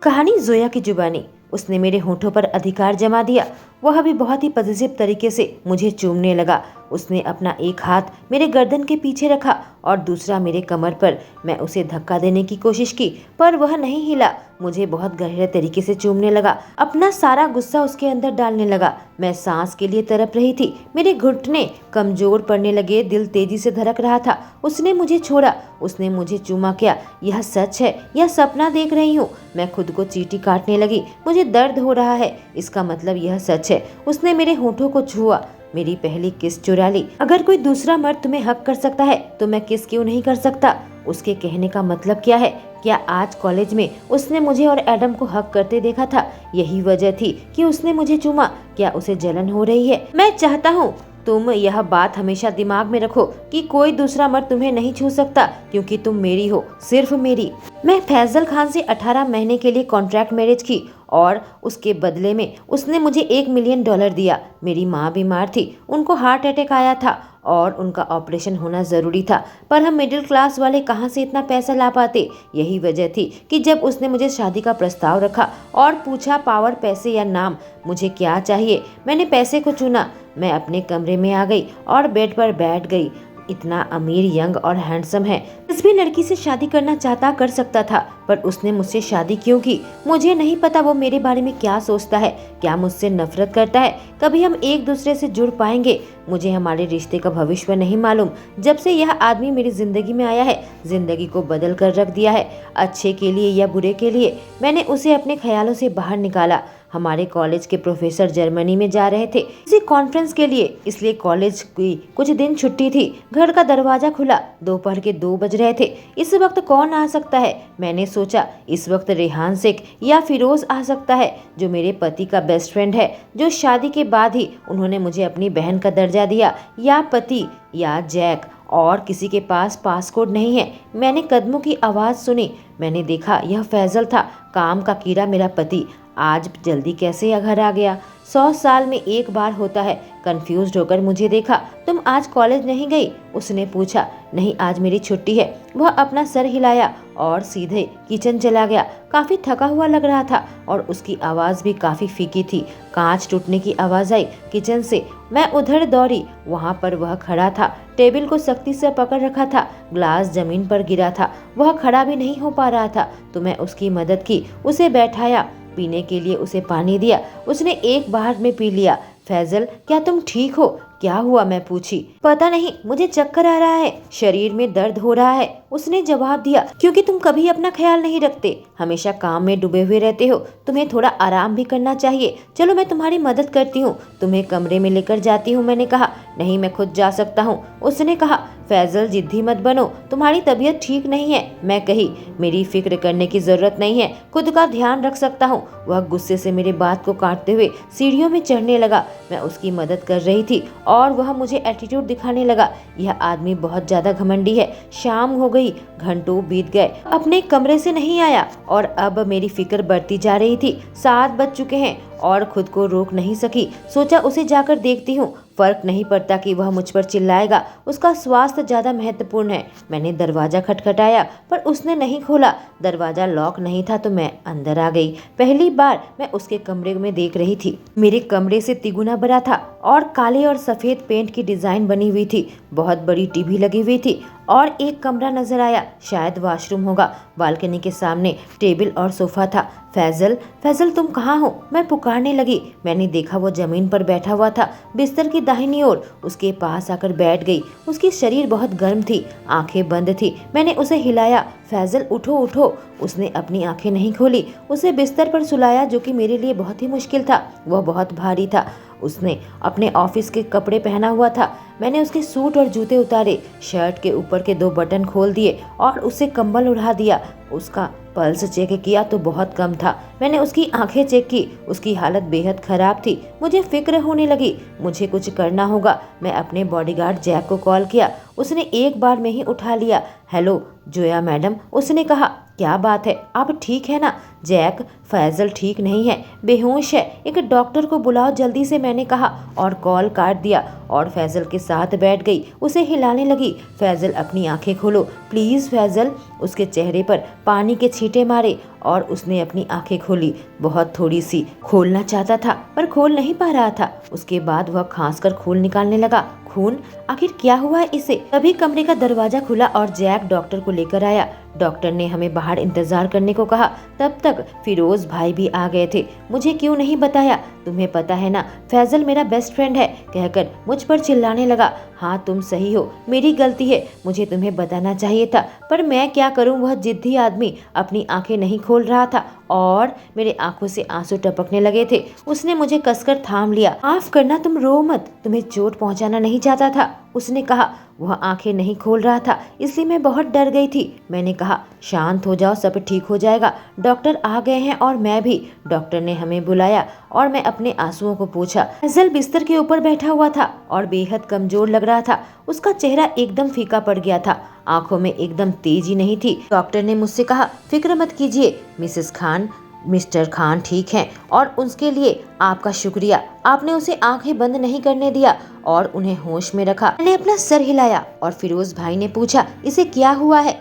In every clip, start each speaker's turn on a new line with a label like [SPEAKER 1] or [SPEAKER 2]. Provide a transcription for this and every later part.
[SPEAKER 1] कहानी जोया की जुबानी। उसने मेरे होठों पर अधिकार जमा दिया। वह भी बहुत ही पॉजिटिव तरीके से मुझे चूमने लगा। उसने अपना एक हाथ मेरे गर्दन के पीछे रखा और दूसरा मेरे कमर पर। मैं उसे धक्का देने की कोशिश की पर वह नहीं हिला। मुझे बहुत गहरे तरीके से चूमने लगा, अपना सारा गुस्सा उसके अंदर डालने लगा। मैं सांस के लिए तड़प रही थी, मेरे घुटने कमजोर पड़ने लगे, दिल तेजी से धड़क रहा था। उसने मुझे छोड़ा, उसने मुझे चूमा। क्या यह सच है या सपना देख रही हूँ? मैं खुद को चींटी काटने लगी। मुझे दर्द हो रहा है, इसका मतलब यह सच है। उसने मेरे होठों को छुआ, मेरी पहली किस चुरा ली। अगर कोई दूसरा मर्द तुम्हें हक कर सकता है तो मैं किस क्यों नहीं कर सकता? उसके कहने का मतलब क्या है? क्या आज कॉलेज में उसने मुझे और एडम को हक करते देखा था? यही वजह थी कि उसने मुझे चूमा। क्या उसे जलन हो रही है? मैं चाहता हूँ तुम यह बात हमेशा दिमाग में रखो कि कोई दूसरा मर्द तुम्हें नहीं छू सकता, क्योंकि तुम मेरी हो, सिर्फ मेरी। मैं फैजल खान से 18 महीने के लिए कॉन्ट्रैक्ट मैरिज की और उसके बदले में उसने मुझे $1 मिलियन दिया। मेरी माँ बीमार थी, उनको हार्ट अटैक आया था और उनका ऑपरेशन होना जरूरी था, पर हम मिडिल क्लास वाले कहाँ से इतना पैसा ला पाते। यही वजह थी कि जब उसने मुझे शादी का प्रस्ताव रखा और पूछा पावर, पैसे या नाम, मुझे क्या चाहिए? मैंने पैसे को चुना। मैं अपने कमरे में आ गई और बेड पर बैठ गई। इतना अमीर, यंग और हैंडसम है, जिस भी लड़की से शादी करना चाहता कर सकता था, पर उसने मुझसे शादी क्यों की? मुझे नहीं पता वो मेरे बारे में क्या सोचता है, क्या मुझसे नफरत करता है। कभी हम एक दूसरे से जुड़ पाएंगे? मुझे हमारे रिश्ते का भविष्य नहीं मालूम। जब से यह आदमी मेरी जिंदगी में आया है, जिंदगी को बदल कर रख दिया है, अच्छे के लिए या बुरे के लिए। मैंने उसे अपने ख्यालों से बाहर निकाला। हमारे कॉलेज के प्रोफेसर जर्मनी में जा रहे थे किसी कॉन्फ्रेंस के लिए, इसलिए कॉलेज की कुछ दिन छुट्टी थी। घर का दरवाजा खुला, दोपहर के 2 बज रहे थे। इस वक्त कौन आ सकता है? मैंने सोचा इस वक्त रेहान शेख या फिरोज आ सकता है, जो मेरे पति का बेस्ट फ्रेंड है, जो शादी के बाद ही उन्होंने मुझे अपनी बहन का दर्जा दिया, या पति, या जैक। और किसी के पास पासपोर्ट नहीं है। मैंने कदमों की आवाज़ सुनी। मैंने देखा यह फैजल था, काम का कीड़ा, मेरा पति। आज जल्दी कैसे यह घर आ गया? 100 साल में एक बार होता है। कंफ्यूज्ड होकर मुझे देखा। तुम आज कॉलेज नहीं गई? उसने पूछा। नहीं, आज मेरी छुट्टी है। वह अपना सर हिलाया और सीधे किचन चला गया। काफी थका हुआ लग रहा था और उसकी आवाज़ भी काफी फीकी थी। कांच टूटने की आवाज़ आई किचन से। मैं उधर दौड़ी। वहाँ पर वह खड़ा था, टेबल को सख्ती से पकड़ रखा था, ग्लास जमीन पर गिरा था, वह खड़ा भी नहीं हो पा रहा था। तो मैं उसकी मदद की, उसे बैठाया, पीने के लिए उसे पानी दिया। उसने एक बार में पी लिया। फैजल, क्या तुम ठीक हो? क्या हुआ? मैं पूछी। पता नहीं, मुझे चक्कर आ रहा है, शरीर में दर्द हो रहा है, उसने जवाब दिया। क्योंकि तुम कभी अपना ख्याल नहीं रखते, हमेशा काम में डूबे हुए रहते हो। तुम्हें थोड़ा आराम भी करना चाहिए। चलो मैं तुम्हारी मदद करती हूँ, तुम्हें कमरे में लेकर जाती हूँ। मैंने कहा। नहीं, मैं खुद जा सकता हूँ, उसने कहा। फैजल, जिद्दी मत बनो, तुम्हारी तबीयत ठीक नहीं है, मैं कही। मेरी फिक्र करने की जरूरत नहीं है, खुद का ध्यान रख सकता हूँ। वह गुस्से से मेरे बात को काटते हुए सीढ़ियों में चढ़ने लगा। मैं उसकी मदद कर रही थी और वह मुझे एटीट्यूड दिखाने लगा। यह आदमी बहुत ज्यादा घमंडी है। शाम हो गई, घंटों बीत गए, अपने कमरे से नहीं आया और अब मेरी फिक्र बढ़ती जा रही थी। 7 बज चुके हैं और खुद को रोक नहीं सकी। सोचा उसे जाकर देखती हूँ, फर्क नहीं पड़ता कि वह मुझ पर चिल्लाएगा, उसका स्वास्थ्य ज्यादा महत्वपूर्ण है। मैंने दरवाजा खटखटाया पर उसने नहीं खोला। दरवाजा लॉक नहीं था तो मैं अंदर आ गई। पहली बार मैं उसके कमरे में देख रही थी। मेरे कमरे से तिगुना बड़ा था और काले और सफेद पेंट की डिजाइन बनी हुई थी। बहुत बड़ी टीवी लगी हुई थी और एक कमरा नजर आया, शायद वॉशरूम होगा। बालकनी के सामने टेबल और सोफा था। फैजल, फैजल, तुम कहाँ हो? मैं पुकारने लगी। मैंने देखा वो जमीन पर बैठा हुआ था, बिस्तर की दाहिनी ओर। उसके पास आकर बैठ गई। उसकी शरीर बहुत गर्म थी, आंखें बंद थी। मैंने उसे हिलाया। फैजल, उठो उठो। उसने अपनी आंखें नहीं खोली। उसे बिस्तर पर सुलाया, जो कि मेरे लिए बहुत ही मुश्किल था। वह बहुत भारी था। उसने अपने ऑफिस के कपड़े पहना हुआ था। मैंने उसके सूट और जूते उतारे, शर्ट के ऊपर के 2 बटन खोल दिए और उसे कंबल उड़ा दिया। उसका पल्स चेक किया तो बहुत कम था। मैंने उसकी आंखें चेक की, उसकी हालत बेहद खराब थी। मुझे फिक्र होने लगी, मुझे कुछ करना होगा। मैं अपने बॉडीगार्ड जैक को कॉल किया। उसने एक बार में ही उठा लिया। हेलो जोया मैडम, उसने कहा। क्या बात है, आप ठीक है ना? जैक, फैजल ठीक नहीं है, बेहोश है, एक डॉक्टर को बुलाओ जल्दी से, मैंने कहा और कॉल काट दिया और फैजल के साथ बैठ गई, उसे हिलाने लगी। फैजल अपनी आंखें खोलो प्लीज़ फैजल। उसके चेहरे पर पानी के छींटे मारे और उसने अपनी आंखें खोली। बहुत थोड़ी सी खोलना चाहता था पर खोल नहीं पा रहा था। उसके बाद वह खांस कर खून निकालने लगा। खून? आखिर क्या हुआ है इसे? तभी कमरे का दरवाजा खुला और जैक डॉक्टर को लेकर आया। डॉक्टर ने हमें बाहर इंतजार करने को कहा। तब तक फिरोज भाई भी आ गए थे। मुझे क्यों नहीं बताया? तुम्हें पता है ना, फैजल मेरा बेस्ट फ्रेंड है, कहकर मुझ पर चिल्लाने लगा। हाँ तुम सही हो, मेरी गलती है, मुझे तुम्हें बताना चाहिए था, पर मैं क्या करूं, वह जिद्दी आदमी अपनी आंखें नहीं खोल रहा था और मेरे आंखों से आंसू टपकने लगे थे। उसने मुझे कसकर थाम लिया। माफ करना, तुम रो मत, तुम्हें चोट पहुंचाना नहीं चाहता था, उसने कहा। वह आंखें नहीं खोल रहा था इसलिए मैं बहुत डर गई थी। मैंने कहा शांत हो जाओ, सब ठीक हो जाएगा, डॉक्टर आ गए हैं और मैं भी। डॉक्टर ने हमें बुलाया और मैं अपने आंसुओं को पूछा। फैजल बिस्तर के ऊपर बैठा हुआ था और बेहद कमजोर लग रहा था। उसका चेहरा एकदम फीका पड़ गया था, आंखों में एकदम तेजी नहीं थी। डॉक्टर ने मुझसे कहा फिक्र मत कीजिए मिसेस खान, मिस्टर खान ठीक हैं और उसके लिए आपका शुक्रिया। आपने उसे आंखें बंद नहीं करने दिया और उन्हें होश में रखा। मैंने अपना सर हिलाया और फिरोज भाई ने पूछा इसे क्या हुआ है?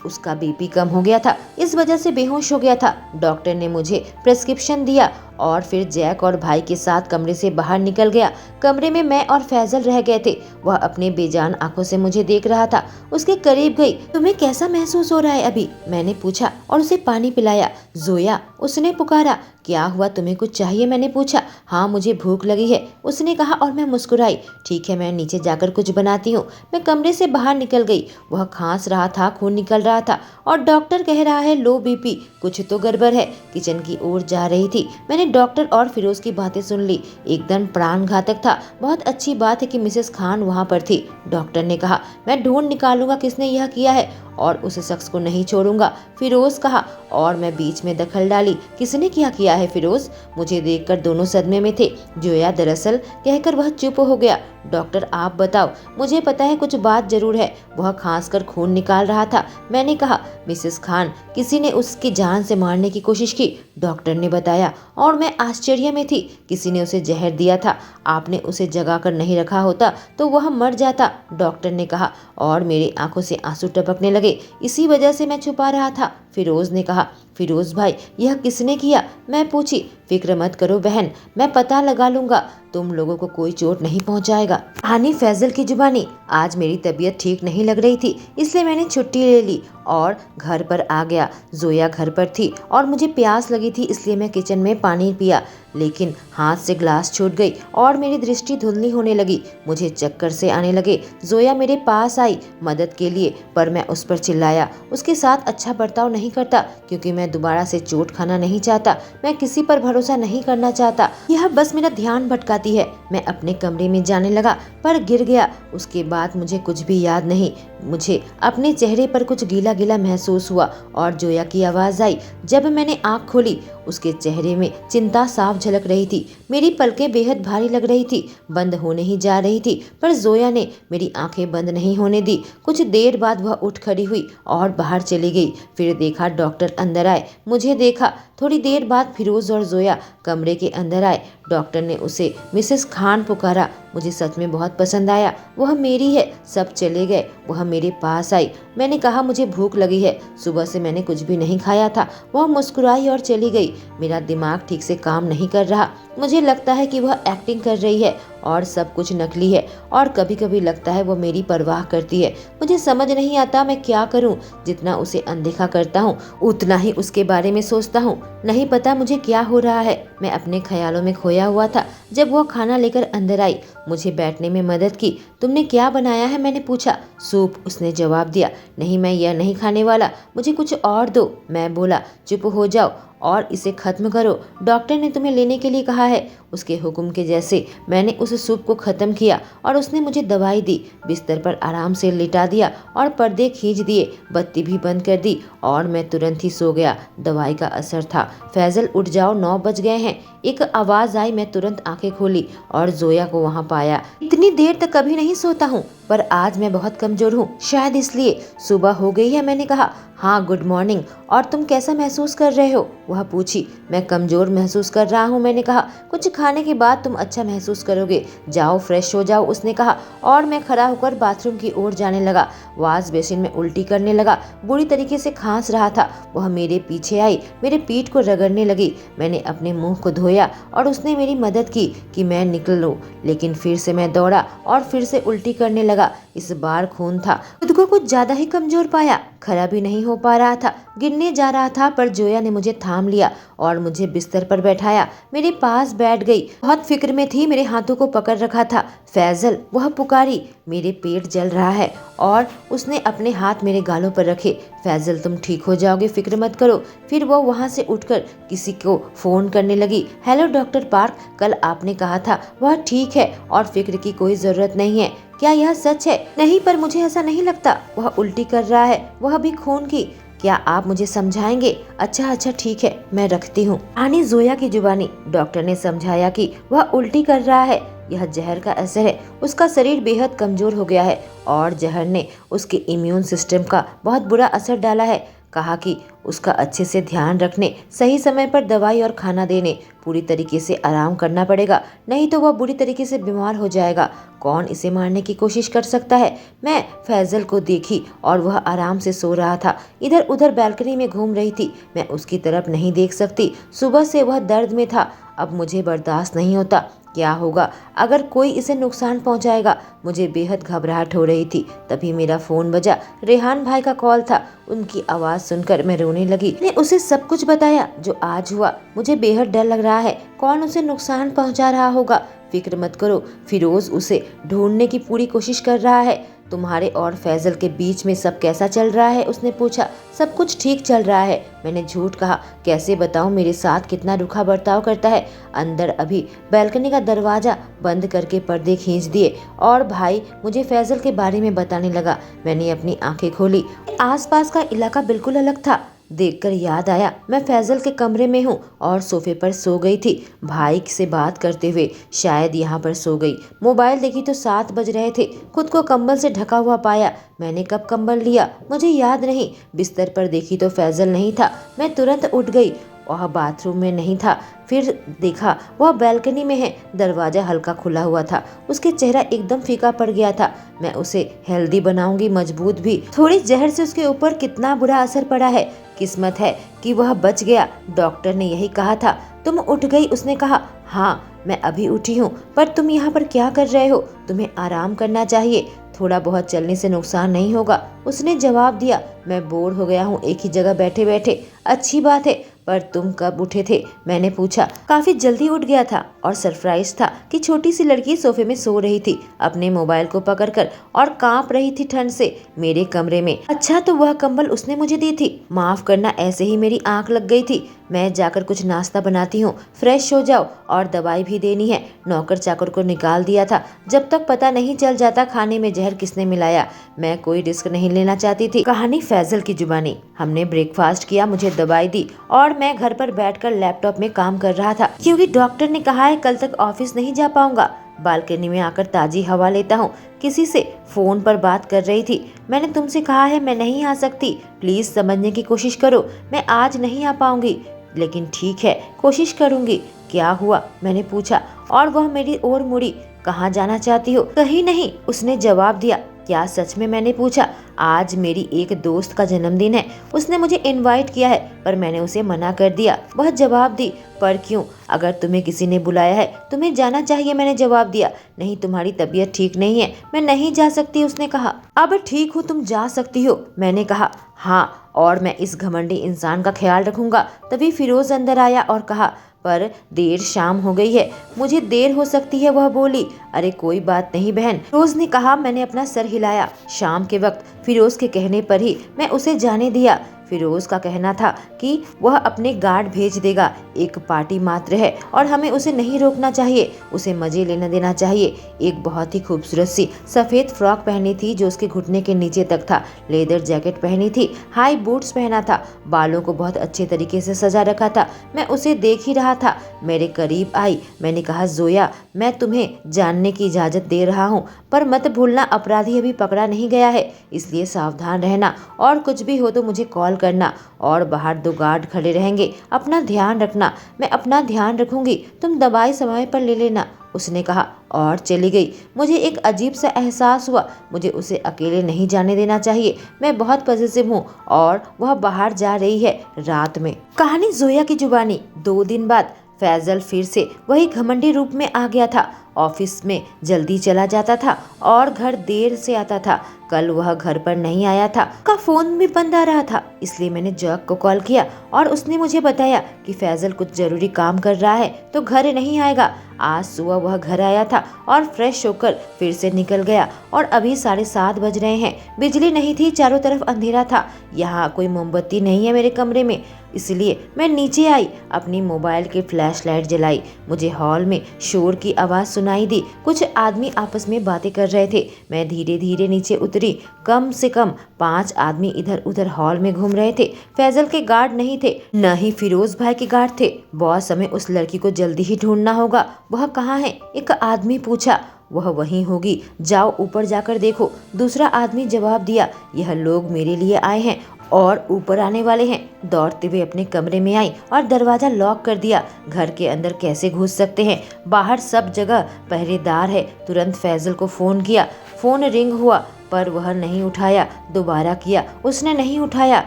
[SPEAKER 1] उसका बीपी कम हो गया था, इस वजह से बेहोश हो गया था। डॉक्टर ने मुझे प्रिस्क्रिप्शन दिया और फिर जैक और भाई के साथ कमरे से बाहर निकल गया। कमरे में मैं और फैजल रह गए थे। वह अपने बेजान आंखों से मुझे देख रहा था। उसके करीब गई। तुम्हें कैसा महसूस हो रहा है अभी? मैंने पूछा और उसे पानी पिलाया। जोया, उसने पुकारा। क्या हुआ, तुम्हें कुछ चाहिए? मैंने पूछा। हाँ मुझे भूख लगी है, उसने कहा और मैं मुस्कुराई। ठीक है मैं नीचे जाकर कुछ बनाती हूँ। मैं कमरे से बाहर निकल गई। वह खांस रहा था, खून निकल रहा था और डॉक्टर कह रहा है लो बीपी, कुछ तो गड़बड़ है। किचन की ओर जा रही थी। मैंने डॉक्टर और फिरोज की बातें सुन ली। एकदम प्राण घातक था। बहुत अच्छी बात है कि मिसेस खान वहाँ पर थी। डॉक्टर ने कहा मैं ढूंढ निकालूंगा किसने यह किया है और उस शख्स को नहीं छोड़ूंगा, फिरोज कहा और मैं बीच में दखल डाली। किसने क्या किया है फिरोज? मुझे देखकर दोनों सदमे में थे। जोया दरअसल, कहकर वह चुप हो गया। डॉक्टर आप बताओ। मुझे पता है कुछ बात जरूर है। वह खांस कर खून निकाल रहा था। मैंने कहा मिसेस खान, किसी ने उसकी जान से मारने की कोशिश की, डॉक्टर ने बताया और मैं आश्चर्य में थी। किसी ने उसे जहर दिया था। आपने उसे जगा कर नहीं रखा होता तो वह मर जाता, डॉक्टर ने कहा और मेरी आंखों से आंसू टपकने लगे। इसी वजह से मैं छुपा रहा था, फिरोज ने कहा। फिरोज भाई यह किसने किया? मैं पूछी। फिक्र मत करो बहन, मैं पता लगा लूंगा, तुम लोगों को कोई चोट नहीं पहुंचाएगा। कहानी फैजल की जुबानी। आज मेरी तबीयत ठीक नहीं लग रही थी इसलिए मैंने छुट्टी ले ली और घर पर आ गया। जोया घर पर थी और मुझे प्यास लगी थी इसलिए मैं किचन में पानी पिया, लेकिन हाथ से ग्लास छूट गई और मेरी दृष्टि धुंधली होने लगी। मुझे चक्कर से आने लगे। जोया मेरे पास आई मदद के लिए पर मैं उस पर चिल्लाया। उसके साथ अच्छा बर्ताव नहीं करता क्योंकि मैं दोबारा से चोट खाना नहीं चाहता। मैं किसी पर भरोसा नहीं करना चाहता। यह बस मेरा ध्यान भटकाती है। मैं अपने कमरे में जाने लगा पर गिर गया। उसके बाद मुझे कुछ भी याद नहीं। मुझे अपने चेहरे पर कुछ गीला गीला महसूस हुआ और जोया की आवाज आई। जब मैंने आंख खोली उसके चेहरे में चिंता साफ झलक रही थी। मेरी पलकें बेहद भारी लग रही थी, बंद होने ही जा रही थी, पर जोया ने मेरी आंखें बंद नहीं होने दी। कुछ देर बाद वह उठ खड़ी हुई और बाहर चली गई। फिर देखा डॉक्टर अंदर आए, मुझे देखा। थोड़ी देर बाद फिरोज और जोया कमरे के अंदर आए। डॉक्टर ने उसे मिसेस खान पुकारा। मुझे सच में बहुत पसंद आया। वह मेरी है। सब चले गए। वह मेरे पास आई। मैंने कहा मुझे भूख लगी है, सुबह से मैंने कुछ भी नहीं खाया था। वह मुस्कुराई और चली गई। मेरा दिमाग ठीक से काम नहीं कर रहा। मुझे लगता है कि वह एक्टिंग कर रही है और सब कुछ नकली है और कभी कभी लगता है वह मेरी परवाह करती है। मुझे समझ नहीं आता मैं क्या करूं। जितना उसे अनदेखा करता हूं उतना ही उसके बारे में सोचता हूं। नहीं पता मुझे क्या हो रहा है। मैं अपने ख्यालों में खोया हुआ था जब वह खाना लेकर अंदर आई। मुझे बैठने में मदद की। तुमने क्या बनाया है? मैंने पूछा। सूप, उसने जवाब दिया। नहीं मैं यह नहीं खाने वाला, मुझे कुछ और दो। मैं बोला चुप हो जाओ और इसे खत्म करो, डॉक्टर ने तुम्हें लेने के लिए कहा है। उसके हुक्म के जैसे मैंने उस सूप को खत्म किया और उसने मुझे दवाई दी, बिस्तर पर आराम से लिटा दिया और पर्दे खींच दिए, बत्ती भी बंद कर दी और मैं तुरंत ही सो गया। दवाई का असर था। फैजल उठ जाओ, 9 बज गए हैं, एक आवाज आई। मैं तुरंत आंखें खोली और जोया को वहां पाया। इतनी देर तक कभी नहीं सोता हूँ पर आज मैं बहुत कमजोर हूँ, शायद इसलिए। सुबह हो गई है? मैंने कहा। हाँ गुड मॉर्निंग, और तुम कैसा महसूस कर रहे हो? वह पूछी। मैं कमजोर महसूस कर रहा हूँ, मैंने कहा। कुछ खाने के बाद तुम अच्छा महसूस करोगे, जाओ फ्रेश हो जाओ, उसने कहा। और मैं खड़ा होकर बाथरूम की ओर जाने लगा। वॉश बेसिन में उल्टी करने लगा, बुरी तरीके से खांस रहा था। वह मेरे पीछे आई, मेरे पीठ को रगड़ने लगी। मैंने अपने मुंह को धोया और उसने मेरी मदद की कि मैं निकल लूं, लेकिन फिर से मैं दौड़ा और फिर से उल्टी करने लगा। इस बार खून था। खुद को कुछ ज्यादा ही कमजोर पाया, खड़ा भी नहीं हो पा रहा था, गिरने जा रहा था, पर जोया ने मुझे थाम लिया और मुझे बिस्तर पर बैठाया, मेरे पास बैठ गई। बहुत फिक्र में थी, मेरे हाथों को पकड़ रखा था। फैजल, वह पुकारी। मेरे पेट जल रहा है, और उसने अपने हाथ मेरे गालों पर रखे। फैजल, तुम ठीक हो जाओगे, फिक्र मत करो। फिर वो वहाँ से उठकर किसी को फोन करने लगी। हेलो डॉक्टर पार्क, कल आपने कहा था वह ठीक है और फिक्र की कोई जरूरत नहीं है। क्या यह सच है? नहीं, पर मुझे ऐसा नहीं लगता। वह उल्टी कर रहा है, वह भी खून की। क्या आप मुझे समझाएंगे? अच्छा ठीक है, मैं रखती हूँ। आनी जोया की जुबानी। डॉक्टर ने समझाया कि वह उल्टी कर रहा है, यह जहर का असर है। उसका शरीर बेहद कमजोर हो गया है और जहर ने उसके इम्यून सिस्टम का बहुत बुरा असर डाला है। कहा कि उसका अच्छे से ध्यान रखने, सही समय पर दवाई और खाना देने, पूरी तरीके से आराम करना पड़ेगा, नहीं तो वह बुरी तरीके से बीमार हो जाएगा। कौन इसे मारने की कोशिश कर सकता है? मैं फैजल को देखी और वह आराम से सो रहा था, इधर उधर बालकनी में घूम रही थी। मैं उसकी तरफ नहीं देख सकती। सुबह से वह दर्द में था, अब मुझे बर्दाश्त नहीं होता। क्या होगा अगर कोई इसे नुकसान पहुंचाएगा? मुझे बेहद घबराहट हो रही थी। तभी मेरा फोन बजा। रेहान भाई का कॉल था। उनकी आवाज सुनकर मैं रोने लगी। मैंने उसे सब कुछ बताया जो आज हुआ। मुझे बेहद डर लग रहा है, कौन उसे नुकसान पहुंचा रहा होगा। फिक्र मत करो, फिरोज उसे ढूंढने की पूरी कोशिश कर रहा है। तुम्हारे और फैजल के बीच में सब कैसा चल रहा है? उसने पूछा। सब कुछ ठीक चल रहा है, मैंने झूठ कहा। कैसे बताऊं मेरे साथ कितना रूखा बर्ताव करता है। अंदर अभी बालकनी का दरवाजा बंद करके पर्दे खींच दिए और भाई मुझे फैजल के बारे में बताने लगा। मैंने अपनी आंखें खोली। आसपास का इलाका बिल्कुल अलग था। देखकर याद आया मैं फैजल के कमरे में हूँ और सोफे पर सो गई थी, भाई से बात करते हुए। शायद यहाँ पर सो गई। मोबाइल देखी तो 7 बज रहे थे। खुद को कंबल से ढका हुआ पाया। मैंने कब कंबल लिया मुझे याद नहीं। बिस्तर पर देखी तो फैजल नहीं था। मैं तुरंत उठ गई। वह बाथरूम में नहीं था। फिर देखा वह बालकनी में है। दरवाजा हल्का खुला हुआ था। उसके चेहरा एकदम फीका पड़ गया था। मैं उसे हेल्दी बनाऊंगी, मजबूत भी। थोड़ी जहर से उसके ऊपर कितना बुरा असर पड़ा है। किस्मत है कि वह बच गया, डॉक्टर ने यही कहा था। तुम उठ गई? उसने कहा। हाँ, मैं अभी उठी हूँ, पर तुम यहाँ पर क्या कर रहे हो? तुम्हें आराम करना चाहिए, थोड़ा बहुत चलने से नुकसान नहीं होगा, उसने जवाब दिया। मैं बोर हो गया हूँ एक ही जगह बैठे बैठे। अच्छी बात है, पर तुम कब उठे थे? मैंने पूछा। काफी जल्दी उठ गया था और सरप्राइज था कि छोटी सी लड़की सोफे में सो रही थी, अपने मोबाइल को पकड़कर, और कांप रही थी ठंड से मेरे कमरे में। अच्छा, तो वह कंबल उसने मुझे दी थी। माफ करना, ऐसे ही मेरी आंख लग गई थी। मैं जाकर कुछ नाश्ता बनाती हूँ, फ्रेश हो जाओ, और दवाई भी देनी है। नौकर चाकर को निकाल दिया था, जब तक पता नहीं चल जाता खाने में जहर किसने मिलाया। मैं कोई रिस्क नहीं लेना चाहती थी। कहानी फैजल की जुबानी। हमने ब्रेकफास्ट किया, मुझे दवाई दी और मैं घर पर बैठकर लैपटॉप में काम कर रहा था, क्योंकि डॉक्टर ने कहा है कल तक ऑफिस नहीं जा पाऊंगा। बालकनी में आकर ताजी हवा लेता हूँ। किसी से फोन पर बात कर रही थी। मैंने तुमसे कहा है मैं नहीं आ सकती, प्लीज समझने की कोशिश करो। मैं आज नहीं आ पाऊंगी, लेकिन ठीक है, कोशिश करूंगी। क्या हुआ? मैंने पूछा और वह मेरी ओर मुड़ी। कहाँ जाना चाहती हो? कहीं नहीं, उसने जवाब दिया। क्या सच में? मैंने पूछा। आज मेरी एक दोस्त का जन्मदिन है, उसने मुझे इनवाइट किया है, पर मैंने उसे मना कर दिया। वह जवाब दी। पर क्यों? अगर तुम्हें किसी ने बुलाया है तुम्हें जाना चाहिए, मैंने जवाब दिया। नहीं, तुम्हारी तबीयत ठीक नहीं है, मैं नहीं जा सकती, उसने कहा। अब ठीक हूँ, तुम जा सकती हो, मैंने कहा। हाँ, और मैं इस घमंडी इंसान का ख्याल रखूंगा। तभी फिरोज अंदर आया और कहा, पर देर शाम हो गई है, मुझे देर हो सकती है, वह बोली। अरे कोई बात नहीं बहन, फिरोज ने कहा। मैंने अपना सर हिलाया। शाम के वक्त फिरोज के कहने पर ही मैं उसे जाने दिया। फिरोज का कहना था कि वह अपने गार्ड भेज देगा, एक पार्टी मात्र है और हमें उसे नहीं रोकना चाहिए, उसे मजे लेने देना चाहिए। एक बहुत ही खूबसूरत सी सफेद फ्रॉक पहनी थी जो उसके घुटने के नीचे तक था, लेदर जैकेट पहनी थी, हाई बूट्स पहना था, बालों को बहुत अच्छे तरीके से सजा रखा था। मैं उसे देख ही रहा था। मेरे करीब आई। मैंने कहा, जोया, मैं तुम्हें जानने जानने की इजाज़त दे रहा हूँ, पर मत भूलना अपराधी अभी पकड़ा नहीं गया है, इसलिए सावधान रहना और कुछ भी हो तो मुझे कॉल करना। और बाहर 2 गार्ड खड़े रहेंगे, अपना ध्यान रखना। मैं अपना ध्यान रखूंगी, तुम दवाई समय पर ले लेना, उसने कहा और चली गई। मुझे एक अजीब सा एहसास हुआ, मुझे उसे अकेले नहीं जाने देना चाहिए। मैं बहुत पॉजिटिव हूँ और वह बाहर जा रही है रात में। कहानी जोया की जुबानी। 2 दिन बाद फैजल फिर से वही घमंडी रूप में आ गया था। ऑफिस में जल्दी चला जाता था और घर देर से आता था। कल वह घर पर नहीं आया था, का फोन भी बंद आ रहा था, इसलिए मैंने जैक को कॉल किया और उसने मुझे बताया कि फैजल कुछ जरूरी काम कर रहा है तो घर नहीं आएगा। आज सुबह वह घर आया था और फ्रेश होकर फिर से निकल गया और अभी 7:30 बज रहे हैं। बिजली नहीं थी, चारों तरफ अंधेरा था। यहाँ कोई मोमबत्ती नहीं है मेरे कमरे में, इसलिए मैं नीचे आई, अपनी मोबाइल की फ्लैशलाइट जलाई। मुझे हॉल में शोर की आवाज़ सुनाई दी। कुछ आदमी आपस में बातें कर रहे थे। मैं धीरे धीरे नीचे उतरी। कम से कम 5 आदमी इधर उधर हॉल में घूम रहे थे। फैजल के गार्ड नहीं थे, न ही फिरोज भाई के गार्ड थे। बॉस, हमें उस लड़की को जल्दी ही ढूंढना होगा। वह कहाँ है? एक आदमी पूछा। वह वहीं होगी, जाओ ऊपर जाकर देखो, दूसरा आदमी जवाब दिया। यह लोग मेरे लिए आए हैं और ऊपर आने वाले हैं। दौड़ते हुए अपने कमरे में आई और दरवाजा लॉक कर दिया। घर के अंदर कैसे घुस सकते हैं? बाहर सब जगह पहरेदार है। तुरंत फैजल को फोन किया। फोन रिंग हुआ पर वह नहीं उठाया। दोबारा किया, उसने नहीं उठाया।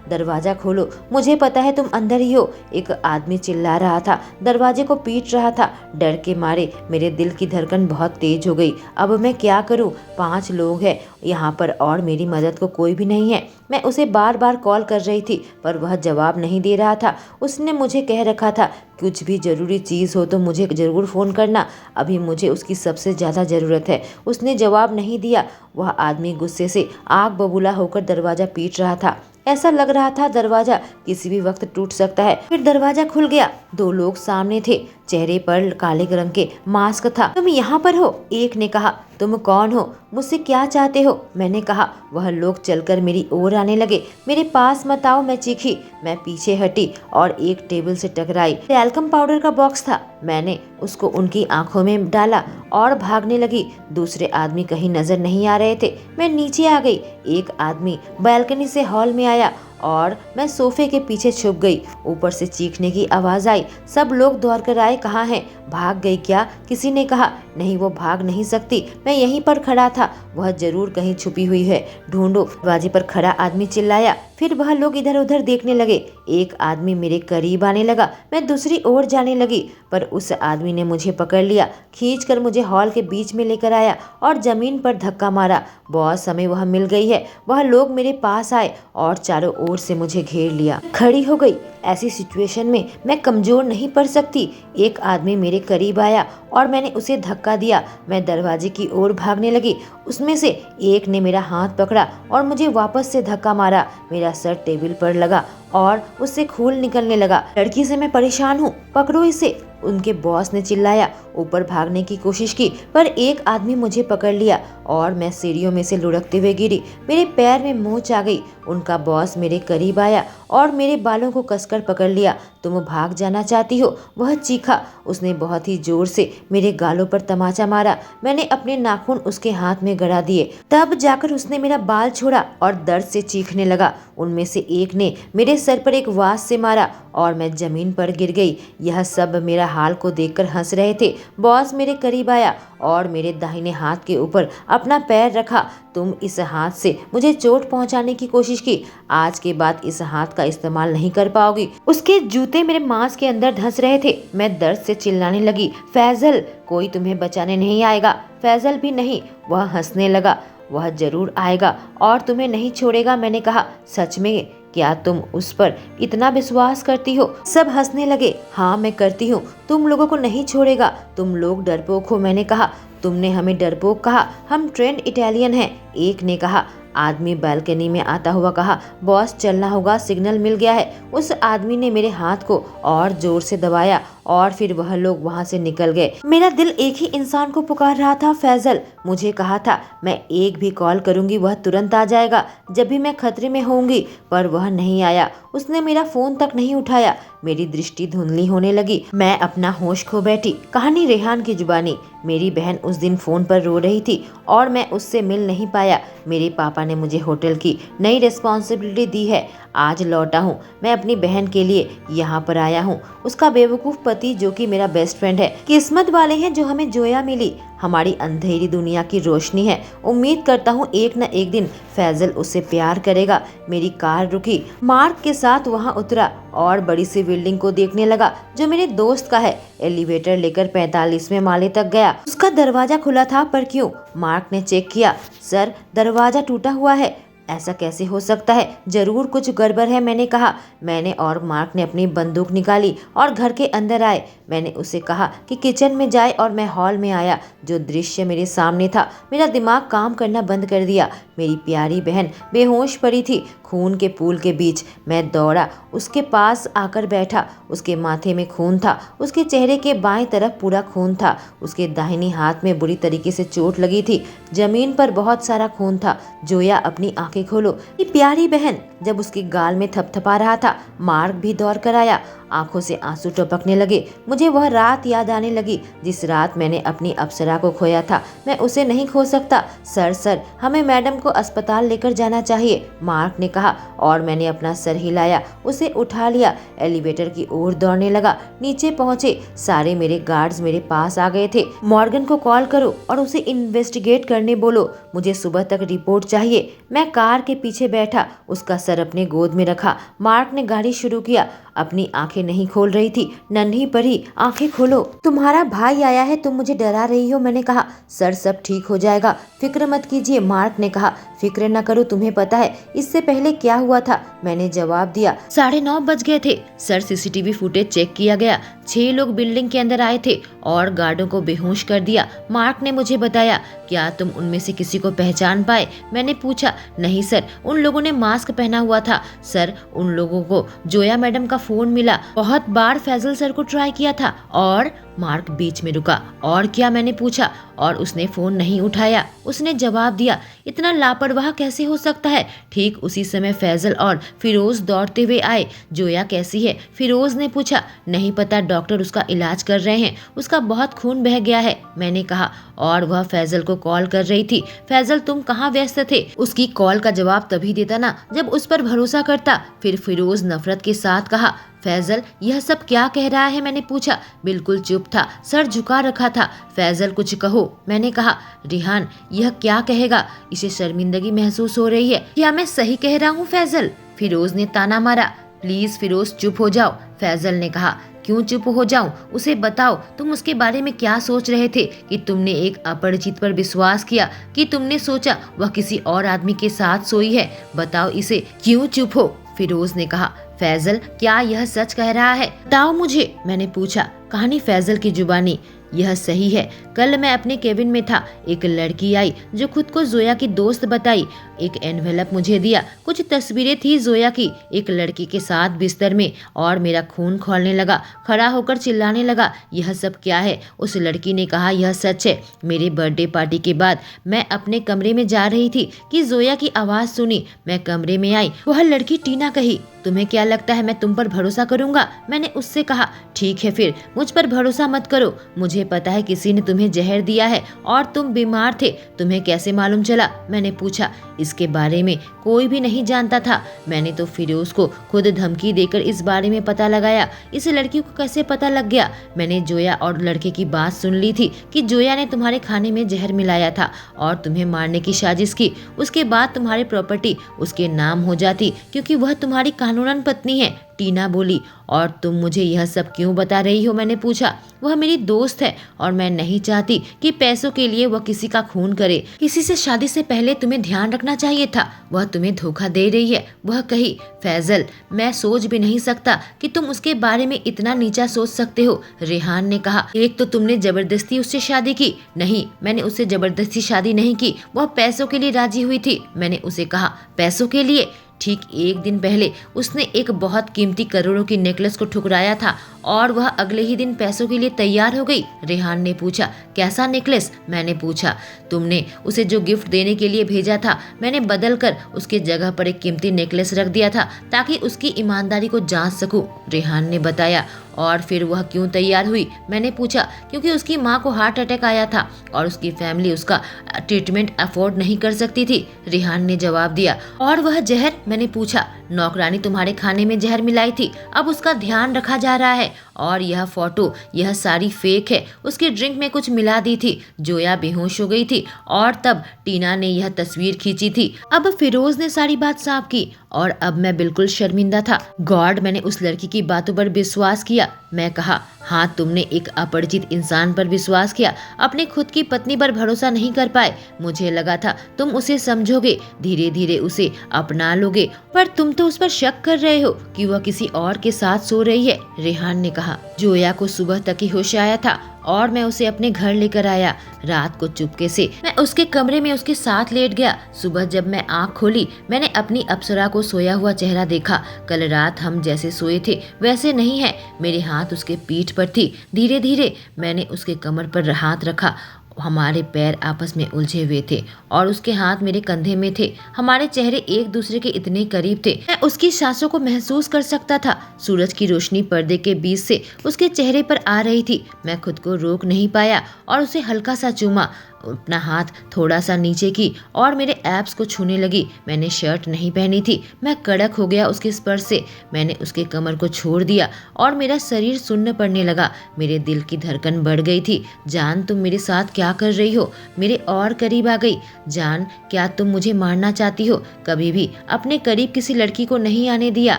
[SPEAKER 1] दरवाजा खोलो, मुझे पता है तुम अंदर ही हो, एक आदमी चिल्ला रहा था, दरवाजे को पीट रहा था। डर के मारे मेरे दिल की धड़कन बहुत तेज हो गई। अब मैं क्या करूं? 5 लोग हैं यहाँ पर और मेरी मदद को कोई भी नहीं है। मैं उसे बार बार कॉल कर रही थी पर वह जवाब नहीं दे रहा था। उसने मुझे कह रखा था कुछ भी जरूरी चीज़ हो तो मुझे ज़रूर फ़ोन करना, अभी मुझे उसकी सबसे ज़्यादा ज़रूरत है। उसने जवाब नहीं दिया। वह आदमी गुस्से से आग बबूला होकर दरवाज़ा पीट रहा था। ऐसा लग रहा था दरवाजा किसी भी वक्त टूट सकता है। फिर दरवाजा खुल गया। 2 लोग सामने थे, चेहरे पर काले रंग के मास्क था। तुम यहाँ पर हो? एक ने कहा। तुम कौन हो? मुझसे क्या चाहते हो? मैंने कहा। वह लोग चलकर मेरी ओर आने लगे। मेरे पास मत आओ, मैं चीखी। मैं पीछे हटी और एक टेबल से टकराई। टैल्कम पाउडर का बॉक्स था। मैंने उसको उनकी आंखों में डाला और भागने लगी। दूसरे आदमी कहीं नजर नहीं आ रहे थे। मैं नीचे आ गई। एक आदमी बालकनी से हॉल में आया और मैं सोफे के पीछे छुप गई। ऊपर से चीखने की आवाज आई। सब लोग दौड़ कर आए। कहाँ है? भाग गई क्या? किसी ने कहा। नहीं, वो भाग नहीं सकती, मैं यहीं पर खड़ा था, वह जरूर कहीं छुपी हुई है, ढूंढो। दरवाजे पर खड़ा आदमी चिल्लाया। फिर वह लोग इधर उधर देखने लगे। एक आदमी मेरे करीब आने लगा। मैं दूसरी ओर जाने लगी पर उस आदमी ने मुझे पकड़ लिया, खींचकर मुझे हॉल के बीच में लेकर आया और जमीन पर धक्का मारा। बहुत समय वह मिल गई है। वह लोग मेरे पास आए और चारों ओर से मुझे घेर लिया। खड़ी हो गई। ऐसी सिचुएशन में मैं कमजोर नहीं पड़ सकती। एक आदमी मेरे करीब आया और मैंने उसे धक्का दिया। मैं दरवाजे की ओर भागने लगी। उसमें से एक ने मेरा हाथ पकड़ा और मुझे वापस से धक्का मारा। मेरा सर टेबल पर लगा और उससे खून निकलने लगा। लड़की से मैं परेशान हूँ, पकड़ो इसे, उनके बॉस ने चिल्लाया। ऊपर भागने की कोशिश की पर एक आदमी मुझे पकड़ लिया और मैं सीढ़ियों में से लुढ़कते हुए गिरी। मेरे पैर में मोच आ गई। उनका बॉस मेरे करीब आया और मेरे बालों को कसकर पकड़ लिया। तुम भाग जाना चाहती हो? वह चीखा। उसने बहुत ही जोर से मेरे गालों पर तमाचा मारा। मैंने अपने नाखून उसके हाथ में गड़ा दिए। तब जाकर उसने मेरा बाल छोड़ा और दर्द से चीखने लगा। उनमें से एक ने मेरे सर पर एक वास से मारा और मैं जमीन पर गिर गई। यह सब मेरा हाल को देखकर हंस रहे थे। बॉस मेरे करीब आया और मेरे दाहिने हाथ के ऊपर अपना पैर रखा। तुम इस हाथ से मुझे चोट पहुंचाने की कोशिश की, आज के बाद इस हाथ का इस्तेमाल नहीं कर पाओगी। उसके जूते मेरे मांस के अंदर धंस रहे थे। मैं दर्द से चिल्लाने लगी, फैजल, कोई तुम्हें बचाने नहीं आएगा। फैजल भी नहीं। वह हंसने लगा। वह जरूर आएगा और तुम्हें नहीं छोड़ेगा, मैंने कहा। सच में? क्या तुम उस पर इतना विश्वास करती हो? सब हंसने लगे। हाँ, मैं करती हूँ। तुम लोगों को नहीं छोड़ेगा। तुम लोग डरपोक हो, मैंने कहा। तुमने हमें डरपोक कहा, हम ट्रेंड इटालियन हैं, एक ने कहा। आदमी बालकनी में आता हुआ कहा, बॉस चलना होगा, सिग्नल मिल गया है। उस आदमी ने मेरे हाथ को और जोर से दबाया और फिर वह लोग वहां से निकल गए। मेरा दिल एक ही इंसान को पुकार रहा था, फैजल। मुझे कहा था मैं एक भी कॉल करूंगी वह तुरंत आ जाएगा जब भी मैं खतरे में होंगी, पर वह नहीं आया। उसने मेरा फोन तक नहीं उठाया। मेरी दृष्टि धुंधली होने लगी। मैं अपना होश खो बैठी। कहानी रेहान की जुबानी। मेरी बहन उस दिन फोन पर रो रही थी और मैं उससे मिल नहीं पाया। मेरे पापा ने मुझे होटल की नई रिस्पॉन्सिबिलिटी दी है। आज लौटा हूँ। मैं अपनी बहन के लिए यहाँ पर आया हूँ। उसका बेवकूफ पति जो कि मेरा बेस्ट फ्रेंड है। किस्मत वाले हैं जो हमें जोया मिली। हमारी अंधेरी दुनिया की रोशनी है। उम्मीद करता हूँ एक न एक दिन फैजल उससे प्यार करेगा। मेरी कार रुकी। मार्क के साथ वहाँ उतरा और बड़ी सी बिल्डिंग को देखने लगा जो मेरे दोस्त का है। एलिवेटर लेकर 45वें माले तक गया। उसका दरवाजा खुला था, पर क्यों? मार्क ने चेक किया। सर, दरवाजा टूटा हुआ है। ऐसा कैसे हो सकता है? जरूर कुछ गड़बड़ है, मैंने कहा। मैंने और मार्क ने अपनी बंदूक निकाली और घर के अंदर आए। मैंने उसे कहा कि किचन में जाए और मैं हॉल में आया। जो दृश्य मेरे सामने था, मेरा दिमाग काम करना बंद कर दिया। मेरी प्यारी बहन बेहोश पड़ी थी खून के पूल के बीच। मैं दौड़ा, उसके पास आकर बैठा। उसके माथे में खून था। उसके चेहरे के बाएं तरफ पूरा खून था। उसके दाहिनी हाथ में बुरी तरीके से चोट लगी थी। जमीन पर बहुत सारा खून था। जोया, अपनी आंखें खोलो। ये प्यारी बहन जब उसके गाल में थपथपा रहा था। मार्क भी दौड़ कर आया। आंखों से आंसू टपकने लगे। मुझे वह रात याद आने लगी जिस रात मैंने अपनी अप्सरा को खोया था। मैं उसे नहीं खो सकता। सर, हमें मैडम को अस्पताल लेकर जाना चाहिए, मार्क ने कहा और मैंने अपना सर हिलाया। उसे उठा लिया। एलिवेटर की ओर दौड़ने लगा। नीचे पहुंचे। सारे मेरे गार्ड्स मेरे पास आ गए थे। मॉर्गन को कॉल करो और उसे इन्वेस्टिगेट करने बोलो। मुझे सुबह तक रिपोर्ट चाहिए। मैं कार के पीछे बैठा, उसका सर अपने गोद में रखा। मार्क ने गाड़ी शुरू किया। अपनी आंखें नहीं खोल रही थी। नन्ही परी, आंखें खोलो। तुम्हारा भाई आया है, तुम मुझे डरा रही हो, मैंने कहा। सर, सब ठीक हो जाएगा, फिक्र मत कीजिए, मार्क ने कहा। फिक्र न करो, तुम्हें पता है इससे पहले क्या हुआ था, मैंने जवाब दिया। 9:30 बज गए थे। सर, सीसीटीवी फुटेज चेक किया गया। 6 लोग बिल्डिंग के अंदर आए थे और गार्डों को बेहोश कर दिया, मार्क ने मुझे बताया। क्या तुम उनमें से किसी को पहचान पाए, मैंने पूछा। नहीं सर, उन लोगों ने मास्क पहना हुआ था। सर, उन लोगों को जोया मैडम का फोन मिला। बहुत बार फैजल सर को ट्राई किया था। और मार्क बीच में रुका। और क्या, मैंने पूछा। और उसने फोन नहीं उठाया, उसने जवाब दिया। इतना लापरवाह कैसे हो सकता है? ठीक उसी समय फैजल और फिरोज दौड़ते हुए आए। जोया कैसी है, फिरोज ने पूछा। नहीं पता, डॉक्टर उसका इलाज कर रहे हैं। उसका बहुत खून बह गया है, मैंने कहा। और वह फैजल को कॉल कर रही थी। फैजल, तुम कहाँ व्यस्त थे? उसकी कॉल का जवाब तभी देता ना जब उस पर भरोसा करता। फिर फिरोज नफरत के साथ कहा। फैजल, यह सब क्या कह रहा है, मैंने पूछा। बिल्कुल चुप था, सर झुका रखा था। फैजल, कुछ कहो, मैंने कहा। रिहान, यह क्या कहेगा? इसे शर्मिंदगी महसूस हो रही है। क्या मैं सही कह रहा हूँ फैजल? फिरोज ने ताना मारा। प्लीज फिरोज, चुप हो जाओ, फैजल ने कहा। क्यों चुप हो जाऊं? उसे बताओ, तुम उसके बारे में क्या सोच रहे थे? कि तुमने एक अपरिचित पर विश्वास किया? कि तुमने सोचा वह किसी और आदमी के साथ सोई है? बताओ इसे, क्यों चुप हो? फिरोज ने कहा। फैजल, क्या यह सच कह रहा है? बताओ मुझे, मैंने पूछा। कहानी फैजल की जुबानी। यह सही है। कल मैं अपने केबिन में था। एक लड़की आई जो खुद को जोया की दोस्त बताई। एक एनवेलप मुझे दिया। कुछ तस्वीरें थी जोया की एक लड़की के साथ बिस्तर में। और मेरा खून खौलने लगा। खड़ा होकर चिल्लाने लगा, यह सब क्या है? उस लड़की ने कहा, यह सच है। मेरे बर्थडे पार्टी के बाद मैं अपने कमरे में जा रही थी कि जोया की आवाज सुनी। मैं कमरे में आई। वह लड़की टीना कही। तुम्हें क्या लगता है मैं तुम पर भरोसा करूंगा? मैंने उससे कहा। ठीक है, फिर मुझ पर भरोसा मत करो। मुझे पता है किसी ने तुम्हें जहर दिया है और तुम बीमार थे। तुम्हें कैसे मालूम चला? मैंने पूछा। इसके बारे में कोई भी नहीं जानता था। मैंने तो फिरोज को खुद धमकी देकर इस बारे में पता लगाया। इस लड़की को कैसे पता लग गया? मैंने जोया और लड़के की बात सुन ली थी कि जोया ने तुम्हारे खाने में जहर मिलाया था और तुम्हें मारने की साजिश की। उसके बाद तुम्हारी प्रॉपर्टी उसके नाम हो जाती क्योंकि वह तुम्हारी कानूनन पत्नी है, टीना बोली। और तुम मुझे यह सब क्यों बता रही हो? मैंने पूछा। वह मेरी दोस्त है और मैं नहीं चाहती कि पैसों के लिए वह किसी का खून करे। किसी से शादी से पहले तुम्हें ध्यान रखना चाहिए था। वह तुम्हें धोखा दे रही है, वह कही। फैजल, मैं सोच भी नहीं सकता कि तुम उसके बारे में इतना नीचा सोच सकते हो, रेहान ने कहा। एक तो तुमने जबरदस्ती उससे शादी की। नहीं, मैंने उससे जबरदस्ती शादी नहीं की। वह पैसों के लिए राजी हुई थी, मैंने उसे कहा। पैसों के लिए? ठीक एक दिन पहले उसने एक बहुत कीमती करोड़ों की नेकलेस को ठुकराया था और वह अगले ही दिन पैसों के लिए तैयार हो गई। रेहान ने पूछा, कैसा नेकलेस? मैंने पूछा। तुमने उसे जो गिफ्ट देने के लिए भेजा था, मैंने बदल कर उसके जगह पर एक कीमती नेकलेस रख दिया था ताकि उसकी ईमानदारी को जांच सकूं, रेहान ने बताया। और फिर वह क्यों तैयार हुई? मैंने पूछा। क्योंकि उसकी माँ को हार्ट अटैक आया था और उसकी फैमिली उसका ट्रीटमेंट अफोर्ड नहीं कर सकती थी, रेहान ने जवाब दिया। और वह जहर? मैंने पूछा। नौकरानी तुम्हारे खाने में जहर मिलाई थी, अब उसका ध्यान रखा जा रहा है। और यह फोटो, यह सारी फेक है। उसके ड्रिंक में कुछ मिला दी थी, जोया बेहोश हो गई थी और तब टीना ने यह तस्वीर खींची थी। अब फिरोज ने सारी बात साफ की और अब मैं बिल्कुल शर्मिंदा था। गॉड, मैंने उस लड़की की बातों पर विश्वास किया। मैं कहा, हाँ तुमने एक अपरिचित इंसान पर विश्वास किया, अपने खुद की पत्नी पर भरोसा नहीं कर पाए। मुझे लगा था तुम उसे समझोगे, धीरे धीरे उसे अपना लोगे, पर तुम तो उस पर शक कर रहे हो कि वह किसी और के साथ सो रही है, रेहान ने कहा। जोया को सुबह तक ही होश आया था और मैं उसे अपने घर लेकर आया। रात को चुपके से मैं उसके कमरे में उसके साथ लेट गया। सुबह जब मैं आँख खोली, मैंने अपनी अप्सरा को सोया हुआ चेहरा देखा। कल रात हम जैसे सोए थे वैसे नहीं है। मेरे हाथ उसके पीठ पर थी। धीरे धीरे मैंने उसके कमर पर हाथ रखा। हमारे पैर आपस में उलझे हुए थे और उसके हाथ मेरे कंधे में थे। हमारे चेहरे एक दूसरे के इतने करीब थे, मैं उसकी सांसों को महसूस कर सकता था। सूरज की रोशनी पर्दे के बीच से उसके चेहरे पर आ रही थी। मैं खुद को रोक नहीं पाया और उसे हल्का सा चूमा। अपना हाथ थोड़ा सा नीचे की और मेरे एब्स को छूने लगी। मैंने शर्ट नहीं पहनी थी। मैं कड़क हो गया उसके स्पर्श से। मैंने उसके कमर को छोड़ दिया और मेरा शरीर सुन्न पड़ने लगा। मेरे दिल की धड़कन बढ़ गई थी। जान, तुम मेरे साथ क्या कर रही हो? मेरे और करीब आ गई। जान, क्या तुम मुझे मारना चाहती हो? कभी भी अपने करीब किसी लड़की को नहीं आने दिया।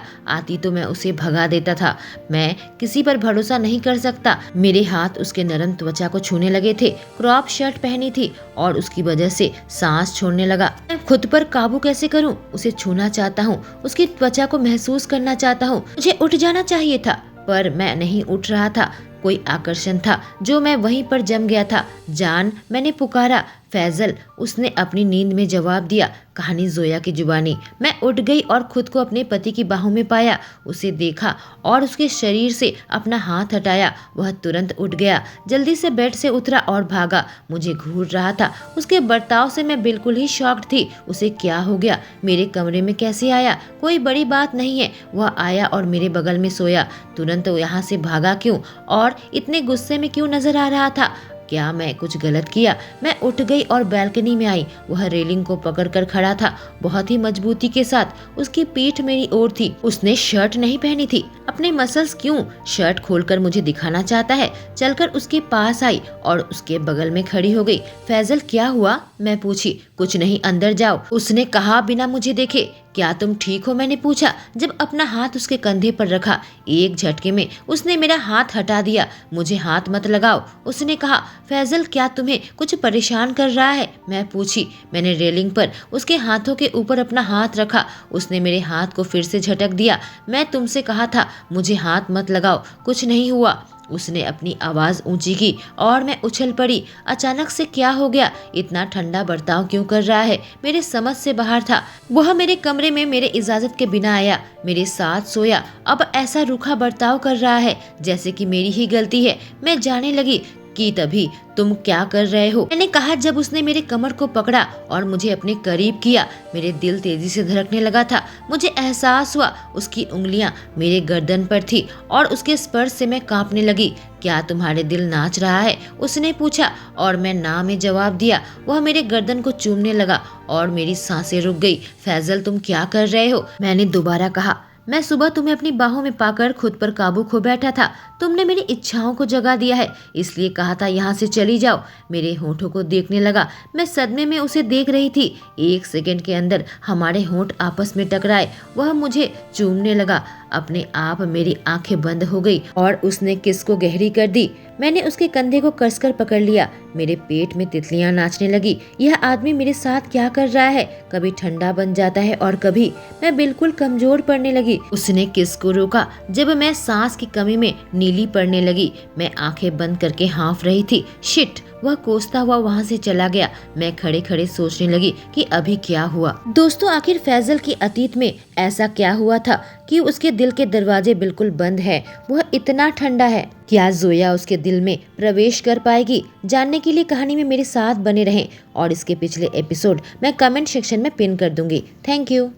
[SPEAKER 1] आती तो मैं उसे भगा देता था। मैं किसी पर भरोसा नहीं कर सकता। मेरे हाथ उसके नरम त्वचा को छूने लगे थे। क्रॉप शर्ट पहनी थी और उसकी वजह से सांस छोड़ने लगा। मैं खुद पर काबू कैसे करूं? उसे छूना चाहता हूं, उसकी त्वचा को महसूस करना चाहता हूं। मुझे उठ जाना चाहिए था पर मैं नहीं उठ रहा था। कोई आकर्षण था जो मैं वहीं पर जम गया था। जान, मैंने पुकारा। फैजल, उसने अपनी नींद में जवाब दिया। कहानी जोया की जुबानी। मैं उठ गई और खुद को अपने पति की बाहों में पाया। उसे देखा और उसके शरीर से अपना हाथ हटाया। वह तुरंत उठ गया, जल्दी से बेड से उतरा और भागा। मुझे घूर रहा था। उसके बर्ताव से मैं बिल्कुल ही शॉक्ड थी। उसे क्या हो गया? मेरे कमरे में कैसे आया? कोई बड़ी बात नहीं है। वह आया और मेरे बगल में सोया। तुरंत यहाँ से भागा क्यों और इतने गुस्से में क्यों नजर आ रहा था? क्या मैं कुछ गलत किया? मैं उठ गई और बालकनी में आई। वह रेलिंग को पकड़कर खड़ा था, बहुत ही मजबूती के साथ। उसकी पीठ मेरी ओर थी। उसने शर्ट नहीं पहनी थी। अपने मसल्स क्यों शर्ट खोलकर मुझे दिखाना चाहता है? चलकर उसके पास आई और उसके बगल में खड़ी हो गई। फैजल, क्या हुआ? मैं पूछी। कुछ नहीं, अंदर जाओ, उसने कहा बिना मुझे देखे। क्या तुम ठीक हो? मैंने पूछा जब अपना हाथ उसके कंधे पर रखा। एक झटके में उसने मेरा हाथ हटा दिया। मुझे हाथ मत लगाओ, उसने कहा। फैजल, क्या तुम्हें कुछ परेशान कर रहा है? मैं पूछी। मैंने रेलिंग पर उसके हाथों के ऊपर अपना हाथ रखा। उसने मेरे हाथ को फिर से झटक दिया। मैं तुमसे कहा था मुझे हाथ मत लगाओ, कुछ नहीं हुआ। उसने अपनी आवाज ऊंची की और मैं उछल पड़ी। अचानक से क्या हो गया? इतना ठंडा बर्ताव क्यों कर रहा है? मेरे समझ से बाहर था। वह मेरे कमरे में मेरे इजाजत के बिना आया, मेरे साथ सोया। अब ऐसा रूखा बर्ताव कर रहा है जैसे कि मेरी ही गलती है। मैं जाने लगी कि तभी तुम क्या कर रहे हो? मैंने कहा जब उसने मेरे कमर को पकड़ा और मुझे अपने करीब किया। मेरे दिल तेजी से धड़कने लगा था। मुझे एहसास हुआ उसकी उंगलियां मेरे गर्दन पर थी और उसके स्पर्श से मैं कांपने लगी। क्या तुम्हारे दिल नाच रहा है? उसने पूछा और मैं ना में जवाब दिया। वह मेरे गर्दन को चूमने लगा और मेरी सांसें रुक गई। फैजल, तुम क्या कर रहे हो? मैंने दोबारा कहा। मैं सुबह तुम्हें अपनी बाहों में पाकर खुद पर काबू खो बैठा था। तुमने मेरी इच्छाओं को जगा दिया है, इसलिए कहा था यहाँ से चली जाओ। मेरे होठों को देखने लगा। मैं सदमे में उसे देख रही थी। एक सेकंड के अंदर हमारे होंठ आपस में टकराए। वह मुझे चूमने लगा। अपने आप मेरी आंखें बंद हो गई और उसने किस को गहरी कर दी। मैंने उसके कंधे को कसकर पकड़ लिया। मेरे पेट में तितलियां नाचने लगी। यह आदमी मेरे साथ क्या कर रहा है? कभी ठंडा बन जाता है और कभी मैं बिल्कुल कमजोर पड़ने लगी। उसने किस को रोका जब मैं सांस की कमी में नीली पड़ने लगी। मैं आंखें बंद करके हाँफ रही थी। शिट, वह कोसता हुआ वहाँ से चला गया। मैं खड़े खड़े सोचने लगी कि अभी क्या हुआ। दोस्तों, आखिर फैजल के अतीत में ऐसा क्या हुआ था कि उसके दिल के दरवाजे बिल्कुल बंद है? वह इतना ठंडा है। क्या जोया उसके दिल में प्रवेश कर पाएगी? जानने के लिए कहानी में मेरे साथ बने रहें और इसके पिछले एपिसोड मैं कमेंट सेक्शन में पिन कर दूंगी। Thank you.